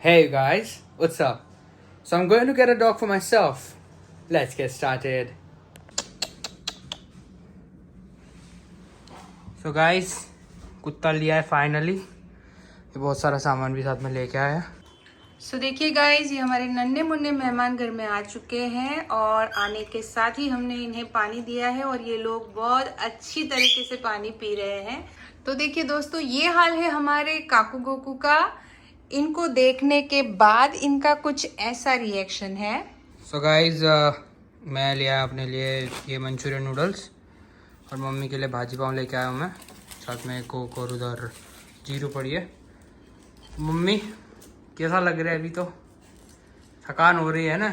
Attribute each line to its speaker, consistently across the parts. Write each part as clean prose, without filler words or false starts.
Speaker 1: Hey guys, what's up? So I'm going to get a dog for myself. Let's get started. So guys, कुत्ता लिया है finally. ये बहुत सारा सामान भी साथ में लेके आया.
Speaker 2: सो देखिए गाइज, ये हमारे नन्हे मुन्ने मेहमान घर में आ चुके हैं और आने के साथ ही हमने इन्हें पानी दिया है और ये लोग बहुत अच्छी तरीके से पानी पी रहे हैं. तो देखिए दोस्तों, ये हाल है हमारे काकू गोकू का. इनको देखने के बाद इनका कुछ ऐसा रिएक्शन है.
Speaker 1: So guys, मैं लिया अपने लिए ये मंचूरियन नूडल्स और मम्मी के लिए भाजी पाव लेके आया हूँ मैं. साथ में कोक और उधर जीरू पड़ी है. मम्मी कैसा लग रहा है? अभी तो थकान हो रही है ना.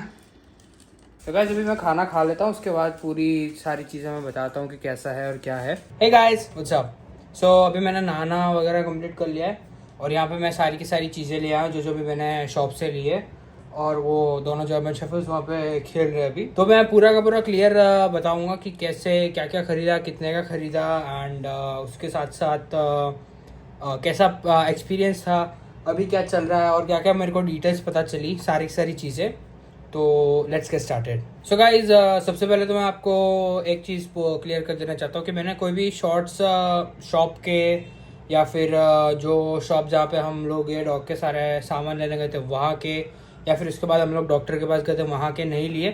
Speaker 1: तो गाइस, अभी मैं खाना खा लेता हूँ, उसके बाद पूरी सारी चीज़ें मैं बताता हूँ कि कैसा है और क्या है. Hey guys, what's up. So अभी मैंने नहाना वगैरह कंप्लीट कर लिया है और यहाँ पे मैं सारी की सारी चीज़ें ले आया जो भी मैंने शॉप से ली है. और वो दोनों जर्मन शेफर्ड्स वहाँ पे खेल रहे हैं अभी. तो मैं पूरा का पूरा क्लियर बताऊँगा कि कैसे क्या क्या ख़रीदा, कितने का ख़रीदा एंड उसके साथ साथ कैसा एक्सपीरियंस था, अभी क्या चल रहा है और क्या क्या मेरे को डिटेल्स पता चली, सारी चीज़ें. तो let's get started. So guys, सबसे पहले तो मैं आपको एक चीज़ क्लियर कर देना चाहता हूँ कि मैंने कोई भी शॉर्ट्स शॉप के या फिर जो शॉप जहाँ पे हम लोग ये डॉग के सारे सामान लेने गए थे वहाँ के, या फिर उसके बाद हम लोग डॉक्टर के पास गए थे वहाँ के नहीं लिए.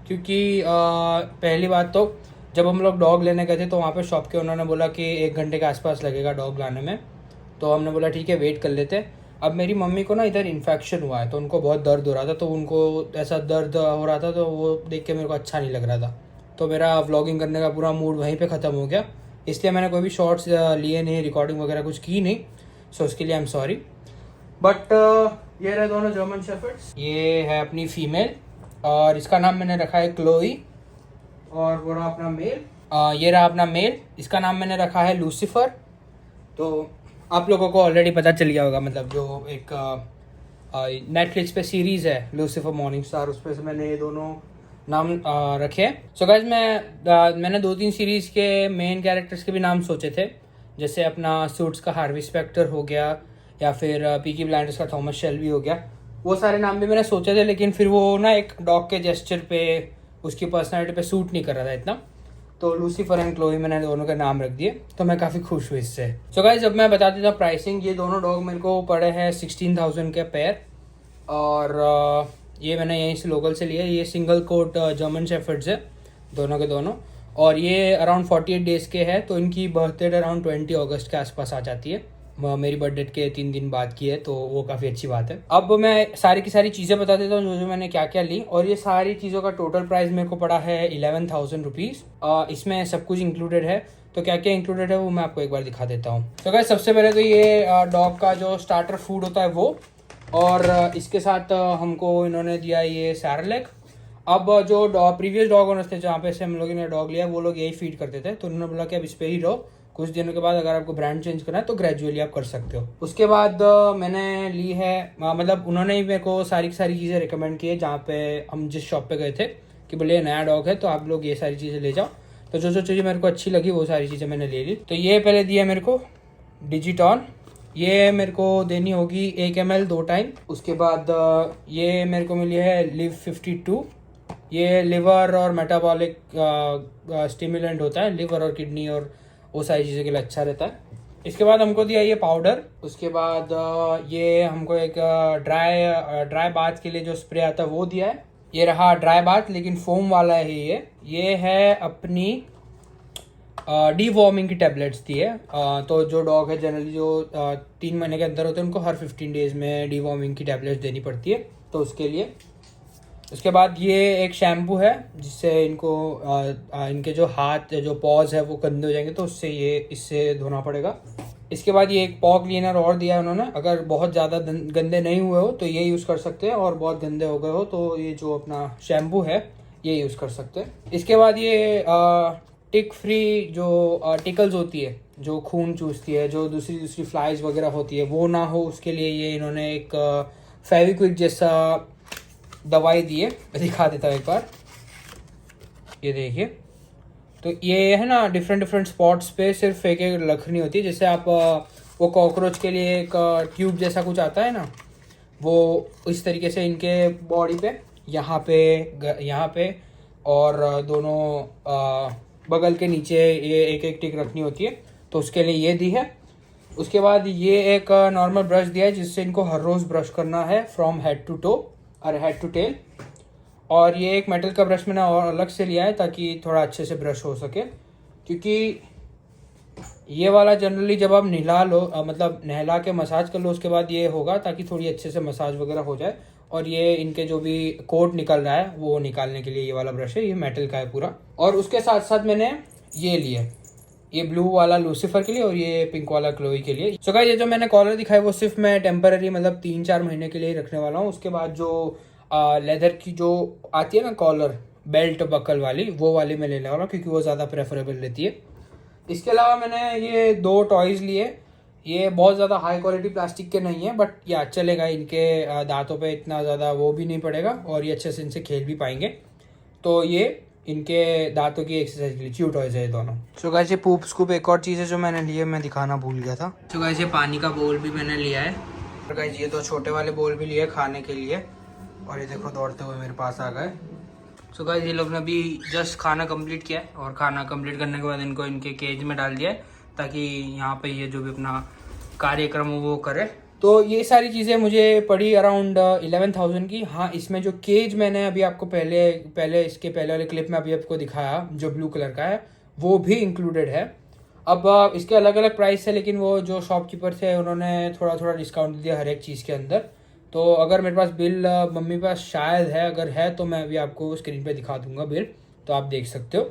Speaker 1: क्योंकि पहली बात तो जब हम लोग डॉग लेने गए थे तो वहाँ पे शॉप के उन्होंने बोला कि 1 घंटे के आसपास लगेगा डॉग लाने में. तो हमने बोला ठीक है, वेट कर लेते. अब मेरी मम्मी को ना इधर इन्फेक्शन हुआ है तो उनको बहुत दर्द हो रहा था. तो उनको ऐसा दर्द हो रहा था तो वो देख के मेरे को अच्छा नहीं लग रहा था. तो मेरा व्लॉगिंग करने का पूरा मूड वहीं पे ख़त्म हो गया. इसलिए मैंने कोई भी शॉर्ट्स लिए नहीं, रिकॉर्डिंग वगैरह कुछ की नहीं. सो उसके लिए आई एम सॉरी. बट ये रहे दोनों जर्मन शेफर्ड्स. ये है अपनी फीमेल और इसका नाम मैंने रखा है क्लोई. और वो रहा अपना मेल. ये रहा अपना मेल, इसका नाम मैंने रखा है लूसीफर. तो आप लोगों को ऑलरेडी पता चल गया होगा, मतलब जो एक नेटफ्लिक्स पे सीरीज़ है लूसीफर मॉर्निंग स्टार, उस पर से मैंने ये दोनों नाम रखे. सो गाइस, मैंने 2-3 सीरीज़ के मेन कैरेक्टर्स के भी नाम सोचे थे. जैसे अपना सूट्स का हार्वी स्पेक्टर हो गया या फिर पीकी ब्लाइंडर्स का थॉमस शेल्बी हो गया. वो सारे नाम भी मैंने सोचे थे, लेकिन फिर वो ना एक डॉग के जेस्चर पे, उसकी पर्सनैलिटी पे सूट नहीं कर रहा था इतना. तो लूसीफर एंड क्लोई मैंने दोनों के नाम रख दिए. तो मैं काफ़ी खुश हूँ इससे. सो गाइस, जब मैं बता देता प्राइसिंग, ये दोनों डॉग मेरे को पड़े हैं 16,000 के पेयर. और ये मैंने यहीं से लोकल से लिया. ये सिंगल कोट जर्मन शेफर्ड्स है दोनों के दोनों. और ये अराउंड 48 डेज़ के हैं. तो इनकी बर्थ डेट अराउंड 20 अगस्त के आसपास आ जाती है. मेरी बर्थ डेट के 3 दिन बाद की है, तो वो काफ़ी अच्छी बात है. अब मैं सारी की सारी चीज़ें बता देता हूँ जो मैंने क्या क्या ली. और ये सारी चीज़ों का टोटल प्राइस मेरे को पड़ा है 11,000 रुपीज़. इसमें सब कुछ इंक्लूडेड है. तो क्या क्या इंक्लूडेड है वो मैं आपको एक बार दिखा देता हूँ. तो गाइस, सबसे पहले तो ये डॉग का जो स्टार्टर फूड होता है वो, और इसके साथ हमको इन्होंने दिया ये सैरलैक. अब जो प्रीवियस डॉग ओनर्स थे जहाँ पे से हम लोगों ने डॉग लिया, वो लोग यही फीड करते थे. तो उन्होंने बोला कि अब इस पे ही रहो, कुछ दिनों के बाद अगर आपको ब्रांड चेंज करना है तो ग्रेजुअली आप कर सकते हो. उसके बाद मैंने ली है, मतलब उन्होंने ही मेरे को सारी की सारी चीज़ें रिकमेंड की है जहाँ पे हम जिस शॉप पे गए थे कि बोले नया डॉग है तो आप लोग ये सारी चीज़ें ले जाओ. तो जो जो चीज़ें मेरे को अच्छी लगी वो सारी चीज़ें मैंने ले ली. तो ये पहले दिया मेरे को डिजिटॉन. ये मेरे को देनी होगी 1 ml 2 टाइम. उसके बाद ये मेरे को मिली है लिव 52. ये लिवर और मेटाबॉलिक स्टिमुलेंट होता है, लिवर और किडनी और वो सारी चीज़ों के लिए अच्छा रहता है. इसके बाद हमको दिया ये पाउडर. उसके बाद ये हमको एक ड्राई बाथ के लिए जो स्प्रे आता है वो दिया है. ये रहा ड्राई बाथ, लेकिन फोम वाला है ये है अपनी डी वॉर्मिंग की टैबलेट्स दी है. तो जो डॉग है जनरली जो 3 महीने के अंदर होते हैं उनको हर 15 डेज़ में डी वॉर्मिंग की टैबलेट्स देनी पड़ती है, तो उसके लिए. उसके बाद ये एक शैम्पू है जिससे इनको इनके जो हाथ जो पॉज है वो गंदे हो जाएंगे, तो उससे इससे धोना पड़ेगा. इसके बाद ये एक पॉ क्लीनर और दिया है उन्होंने. अगर बहुत ज़्यादा गंदे नहीं हुए हो तो ये यूज़ कर सकते हैं, और बहुत गंदे हो गए हो तो ये जो अपना शैम्पू है ये यूज़ कर सकते हैं. इसके बाद ये टिक फ्री जो टिकल्स होती है, जो खून चूसती है, जो दूसरी फ्लाइज वगैरह होती है, वो ना हो उसके लिए ये इन्होंने एक फेविक्विक जैसा दवाई दी है. मैं दिखा देता हूँ एक बार. ये देखिए, तो ये है ना डिफरेंट स्पॉट्स पे सिर्फ एक रखनी होती है. जैसे आप वो कॉकरोच के लिए एक ट्यूब जैसा कुछ आता है ना, वो इस तरीके से इनके बॉडी पे यहाँ पे और दोनों बगल के नीचे ये एक एक टिक रखनी होती है, तो उसके लिए ये दी है। उसके बाद ये एक नॉर्मल ब्रश दिया है जिससे इनको हर रोज़ ब्रश करना है फ्रॉम हेड टू टो और हेड टू टेल। और ये एक मेटल का ब्रश मैंने और अलग से लिया है ताकि थोड़ा अच्छे से ब्रश हो सके, क्योंकि ये वाला जनरली जब आप नहला लो मतलब नहला के मसाज कर लो उसके बाद ये होगा, ताकि थोड़ी अच्छे से मसाज वगैरह हो जाए। और ये इनके जो भी कोट निकल रहा है वो निकालने के लिए ये वाला ब्रश है, ये मेटल का है पूरा। और उसके साथ साथ मैंने ये लिए, ये ब्लू वाला लूसीफर के लिए और ये पिंक वाला क्लोई के लिए। सो गाइस, ये जो मैंने कॉलर दिखाया वो सिर्फ मैं टेम्पररी मतलब 3-4 महीने के लिए ही रखने वाला हूँ। उसके बाद जो लेदर की जो आती है ना कॉलर बेल्ट बकल वाली, वो वाली मैं लेने वाला हूँ क्योंकि वो ज़्यादा प्रेफरेबल रहती है। इसके अलावा मैंने ये 2 टॉयज़ लिए। ये बहुत ज़्यादा हाई क्वालिटी प्लास्टिक के नहीं है, बट ये चलेगा, इनके दांतों पे इतना ज़्यादा वो भी नहीं पड़ेगा और ये अच्छे से इनसे खेल भी पाएंगे। तो ये इनके दांतों की एक्सरसाइज के लिए च्यू टॉयज़ है ये दोनों। सो गाइस, ये पूप स्कूप एक और चीज़ है जो मैंने लिए, मैं दिखाना भूल गया था। सो गाइस, ये पानी का बोल भी मैंने लिया है। और गाइस, ये 2 छोटे वाले बोल भी लिए खाने के लिए। और ये देखो दौड़ते हुए मेरे पास आ गए। सो गाइस, ये लोग ने अभी जस्ट खाना कंप्लीट किया है और खाना कंप्लीट करने के बाद इनको इनके केज में डाल दिया है ताकि यहाँ पे ये जो भी अपना कार्यक्रम हो वो करे। तो ये सारी चीज़ें मुझे पड़ी अराउंड 11,000 की। हाँ, इसमें जो केज मैंने अभी आपको इसके पहले वाले क्लिप में अभी आपको दिखाया जो ब्लू कलर का है वो भी इंक्लूडेड है। अब इसके अलग अलग प्राइस है, लेकिन वो जो शॉपकीपर थे उन्होंने थोड़ा थोड़ा डिस्काउंट दिया हर एक चीज़ के अंदर। तो अगर मेरे पास बिल मम्मी पास शायद है, अगर है तो मैं अभी आपको स्क्रीन पे दिखा दूंगा बिल, तो आप देख सकते हो।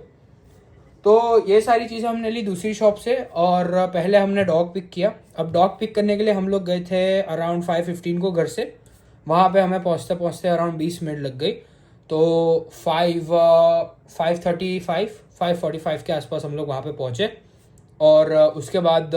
Speaker 1: तो ये सारी चीज़ें हमने ली दूसरी शॉप से। और पहले हमने डॉग पिक किया। अब डॉग पिक करने के लिए हम लोग गए थे अराउंड 5:15 को घर से। वहाँ पे हमें पहुँचते पहुँचते अराउंड 20 मिनट लग गई। तो 5:45 के आसपास हम लोग वहाँ पे पहुँचे। और उसके बाद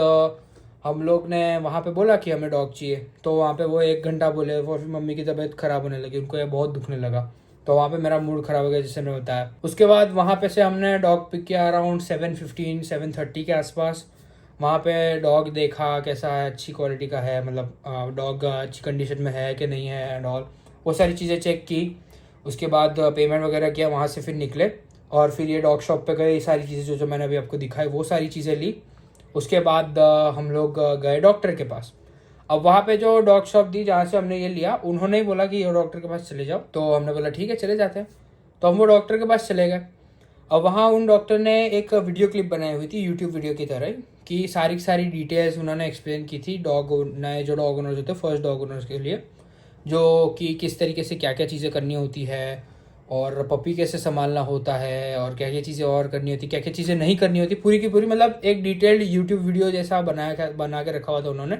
Speaker 1: हम लोग ने वहाँ पे बोला कि हमें डॉग चाहिए, तो वहाँ पे वो 1 घंटा बोले और फिर मम्मी की तबीयत ख़राब होने लगी, उनको ये बहुत दुखने लगा। तो वहाँ पे मेरा मूड ख़राब हो गया जैसे मैंने बताया। उसके बाद वहाँ पे से हमने डॉग पिक किया अराउंड 7:30 के आसपास। वहाँ पे डॉग देखा कैसा है, अच्छी क्वालिटी का है, मतलब डॉग अच्छी कंडीशन में है कि नहीं है एंड ऑल, वो सारी चीज़ें चेक की। उसके बाद पेमेंट वगैरह किया, वहाँ से फिर निकले और फिर ये डॉग शॉप पे गए। ये सारी चीज़ें जो मैंने अभी आपको दिखाई वो सारी चीज़ें ली। उसके बाद हम लोग गए डॉक्टर के पास। अब वहाँ पे जो डॉग शॉप दी जहाँ से हमने ये लिया, उन्होंने ही बोला कि ये डॉक्टर के पास चले जाओ। तो हमने बोला ठीक है चले जाते हैं। तो हम वो डॉक्टर के पास चले गए। अब वहाँ उन डॉक्टर ने एक वीडियो क्लिप बनाई हुई थी यूट्यूब वीडियो की तरह, कि सारी डिटेल्स उन्होंने एक्सप्लेन की थी नए जो डॉग ओनर्स होते हैं, फर्स्ट डॉग ओनर्स के लिए, जो कि किस तरीके से क्या क्या चीज़ें करनी होती है और पपी कैसे संभालना होता है और क्या क्या चीज़ें और करनी होती, क्या क्या चीज़ें नहीं करनी होती, पूरी की पूरी मतलब एक डिटेल्ड यूट्यूब वीडियो जैसा बना के रखा हुआ था उन्होंने,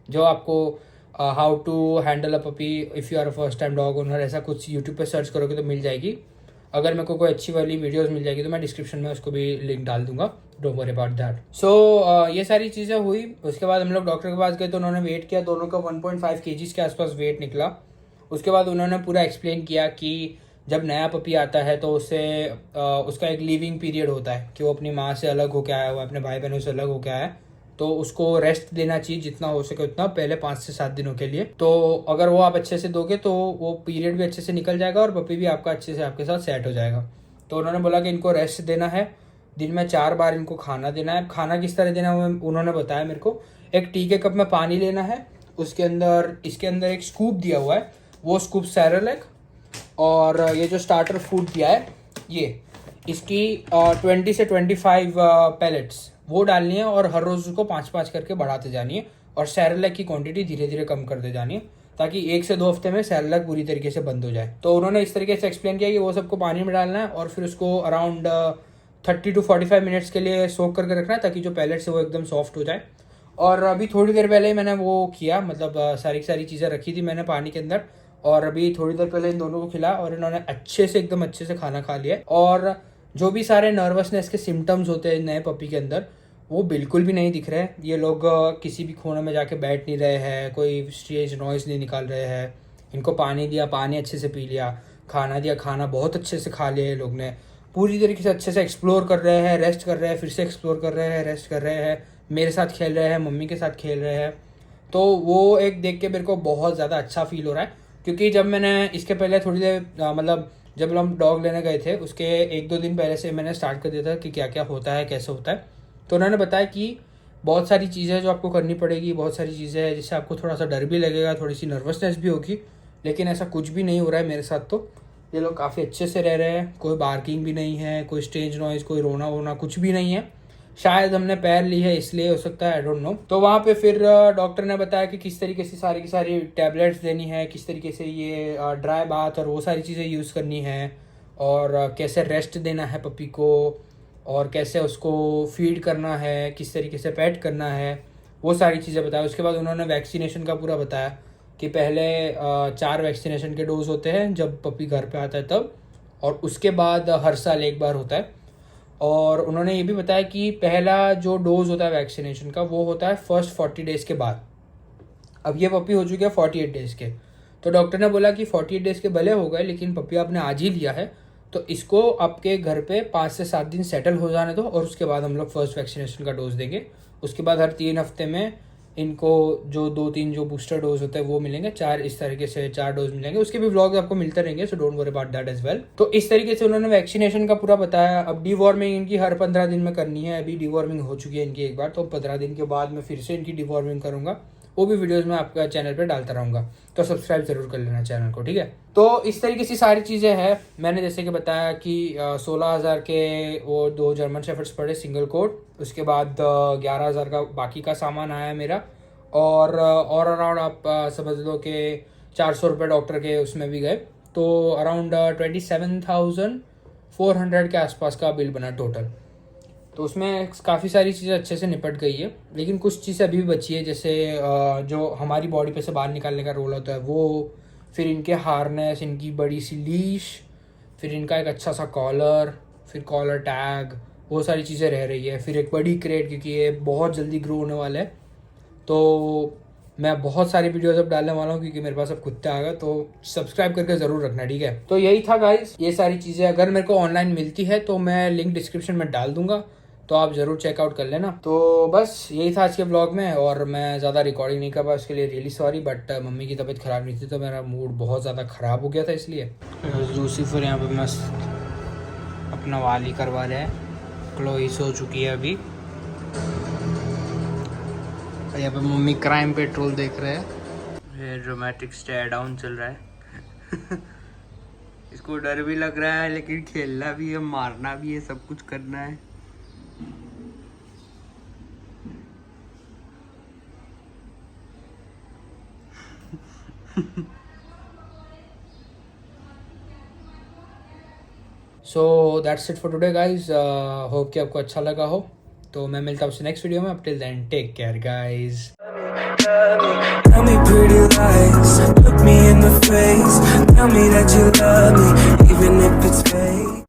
Speaker 1: जो आपको how to handle a puppy if you are a first time dog owner, ऐसा कुछ यूट्यूब पे सर्च करोगे तो मिल जाएगी। अगर मेरे को कोई अच्छी वाली वीडियोस मिल जाएगी तो मैं डिस्क्रिप्शन में उसको भी लिंक डाल दूंगा, डोंट वरी अबाउट दैट। सो ये सारी चीज़ें हुई। उसके बाद हम लोग डॉक्टर के पास गए तो उन्होंने वेट किया, दोनों का 1.5 kg के आसपास वेट निकला। उसके बाद उन्होंने पूरा एक्सप्लेन किया कि जब नया पपी आता है तो उससे उसका एक लिविंग पीरियड होता है कि वो अपनी माँ से अलग होकर आया हुआ है, अपने भाई बहनों से अलग होकर आया है, तो उसको रेस्ट देना चाहिए जितना हो सके उतना, पहले 5 से 7 दिनों के लिए। तो अगर वो आप अच्छे से दोगे तो वो पीरियड भी अच्छे से निकल जाएगा और पपी भी आपका अच्छे से आपके साथ सेट हो जाएगा। तो उन्होंने बोला कि इनको रेस्ट देना है, दिन में 4 बार इनको खाना देना है। खाना किस तरह देना है उन्होंने बताया मेरे को। एक टी के कप में पानी लेना है, उसके अंदर इसके अंदर एक स्कूप दिया हुआ है, वो स्कूप सेरेलैक, और ये जो स्टार्टर फूड दिया है ये इसकी 20 से 25 पैलेट्स वो डालनी है और हर रोज़ उसको 5-5 करके बढ़ाते जानी है और सेरेलैक की क्वांटिटी धीरे धीरे कम करते जानी है ताकि 1 से 2 हफ्ते में सेरेलैक पूरी तरीके से बंद हो जाए। तो उन्होंने इस तरीके से एक्सप्लेन किया कि वो सबको पानी में डालना है और फिर उसको अराउंड 30 to 45 मिनट्स के लिए सोक करके रखना है ताकि जो पैलेट्स है वो एकदम सॉफ्ट हो जाए। और अभी थोड़ी देर पहले ही मैंने वो किया, मतलब सारी चीज़ें रखी थी मैंने पानी के अंदर और अभी थोड़ी देर पहले इन दोनों को खिलाया और इन्होंने एकदम अच्छे से खाना खा लिया। और जो भी सारे नर्वसनेस के सिम्टम्स होते हैं नए पपी के अंदर वो बिल्कुल भी नहीं दिख रहे। ये लोग किसी भी कोने में जाके बैठ नहीं रहे हैं, कोई स्ट्रेंज नॉइज़ नहीं निकाल रहे हैं। इनको पानी दिया, पानी अच्छे से पी लिया, खाना दिया, खाना बहुत अच्छे से खा लिया। लोग ने पूरी तरीके से अच्छे से एक्सप्लोर कर रहे हैं, रेस्ट कर रहे हैं, फिर से एक्सप्लोर कर रहे हैं, रेस्ट कर रहे हैं, मेरे साथ खेल रहे हैं, मम्मी के साथ खेल रहे हैं। तो वो एक देख के मेरे को बहुत ज़्यादा अच्छा फील हो रहा है, क्योंकि जब मैंने इसके पहले थोड़ी देर मतलब जब हम डॉग लेने गए थे उसके 1-2 दिन पहले से मैंने स्टार्ट कर दिया था कि क्या क्या होता है, कैसे होता है। तो उन्होंने बताया कि बहुत सारी चीज़ें जो आपको करनी पड़ेगी, बहुत सारी चीज़ें हैं जिससे आपको थोड़ा सा डर भी लगेगा, थोड़ी सी नर्वसनेस भी होगी, लेकिन ऐसा कुछ भी नहीं हो रहा है मेरे साथ। तो ये लोग काफ़ी अच्छे से रह रहे हैं, कोई बार्किंग भी नहीं है, कोई स्ट्रेंज नॉइज़, कोई रोना वोना कुछ भी नहीं है। शायद हमने पैर ली है इसलिए हो सकता है, आई डोंट नो। तो वहाँ पे फिर डॉक्टर ने बताया कि किस तरीके से सारी की सारी टैबलेट्स देनी है, किस तरीके से ये ड्राई बाथ और वो सारी चीज़ें यूज़ करनी है, और कैसे रेस्ट देना है पपी को, और कैसे उसको फीड करना है, किस तरीके से पैट करना है, वो सारी चीज़ें बताया। उसके बाद उन्होंने वैक्सीनेशन का पूरा बताया कि पहले 4 वैक्सीनेशन के डोज होते हैं जब पपी घर पे आता है तब, और उसके बाद हर साल एक बार होता है। और उन्होंने ये भी बताया कि पहला जो डोज होता है वैक्सीनेशन का वो होता है फर्स्ट 40 डेज़ के बाद। अब ये पपी हो चुकी है 48 डेज़ के, तो डॉक्टर ने बोला कि 48 डेज़ के भले हो गए लेकिन पपी आपने आज ही लिया है, तो इसको आपके घर पे 5 से 7 दिन सेटल हो जाने दो, और उसके बाद हम लोग फर्स्ट वैक्सीनेशन का डोज देंगे। उसके बाद हर 3 हफ्ते में इनको जो 2-3 जो बूस्टर डोज होता है वो मिलेंगे, 4 इस तरीके से 4 डोज मिलेंगे। उसके भी व्लॉग आपको मिलते रहेंगे, so don't worry about that as well. तो इस तरीके से उन्होंने वैक्सीनेशन का पूरा बताया। अब डीवॉर्मिंग इनकी हर 15 दिन में करनी है। अभी डीवॉर्मिंग हो चुकी है इनकी एक बार, तो 15 दिन के बाद मैं फिर से इनकी डीवॉर्मिंग करूंगा, वो भी वीडियोस में आपका चैनल पे डालता रहूँगा, तो सब्सक्राइब जरूर कर लेना चैनल को, ठीक है। तो इस तरीके से सारी चीज़ें हैं। मैंने जैसे कि बताया कि 16,000 के वो 2 जर्मन शेफर्ड्स पड़े सिंगल कोट, उसके बाद 11,000 का बाकी का सामान आया मेरा, और अराउंड आप समझ लो कि 400 रुपये डॉक्टर के उसमें भी गए, तो अराउंड 27,400 के आसपास का बिल बना टोटल। तो उसमें काफ़ी सारी चीज़ें अच्छे से निपट गई है, लेकिन कुछ चीज़ें अभी भी बची है, जैसे जो हमारी बॉडी पे से बाहर निकालने का रोल होता है वो, फिर इनके हार्नेस, इनकी बड़ी सी लीश, फिर इनका एक अच्छा सा कॉलर, फिर कॉलर टैग, वो सारी चीज़ें रह रही है। फिर एक बड़ी क्रेट, क्योंकि ये बहुत जल्दी ग्रो होने वाला है, तो मैं बहुत सारी वीडियोस अब डालने वाला हूँ क्योंकि मेरे पास अब कुत्ता आ गया। तो सब्सक्राइब करके ज़रूर रखना, ठीक है। तो यही था गाइस, ये सारी चीज़ें अगर मेरे को ऑनलाइन मिलती है तो मैं लिंक डिस्क्रिप्शन में डाल दूंगा, तो आप ज़रूर चेकआउट कर लेना। तो बस यही था आज के ब्लॉग में, और मैं ज़्यादा रिकॉर्डिंग नहीं कर पाया, उसके लिए रियली सॉरी। बट मम्मी की तबीयत ख़राब नहीं थी तो मेरा मूड बहुत ज़्यादा ख़राब हो गया था, इसलिए। लूसीफर यहाँ पे मस्त अपना वाली करवा रहे हैं। क्लोई सो चुकी है अभी, यहाँ पे मम्मी क्राइम पेट्रोल देख रहे हैं। ये ड्रामेटिक स्टेयर डाउन चल रहा है। इसको डर भी लग रहा है, लेकिन खेलना भी है, मारना भी है, सब कुछ करना है। So that's it for today guys. Hope कि आपको अच्छा लगा हो। तो मैं मिलता हूँ आपसे नेक्स्ट वीडियो में। अब till then take care guys.
Speaker 3: Tell me pretty lies, look me in the face, tell me that you love me, even if it's fake.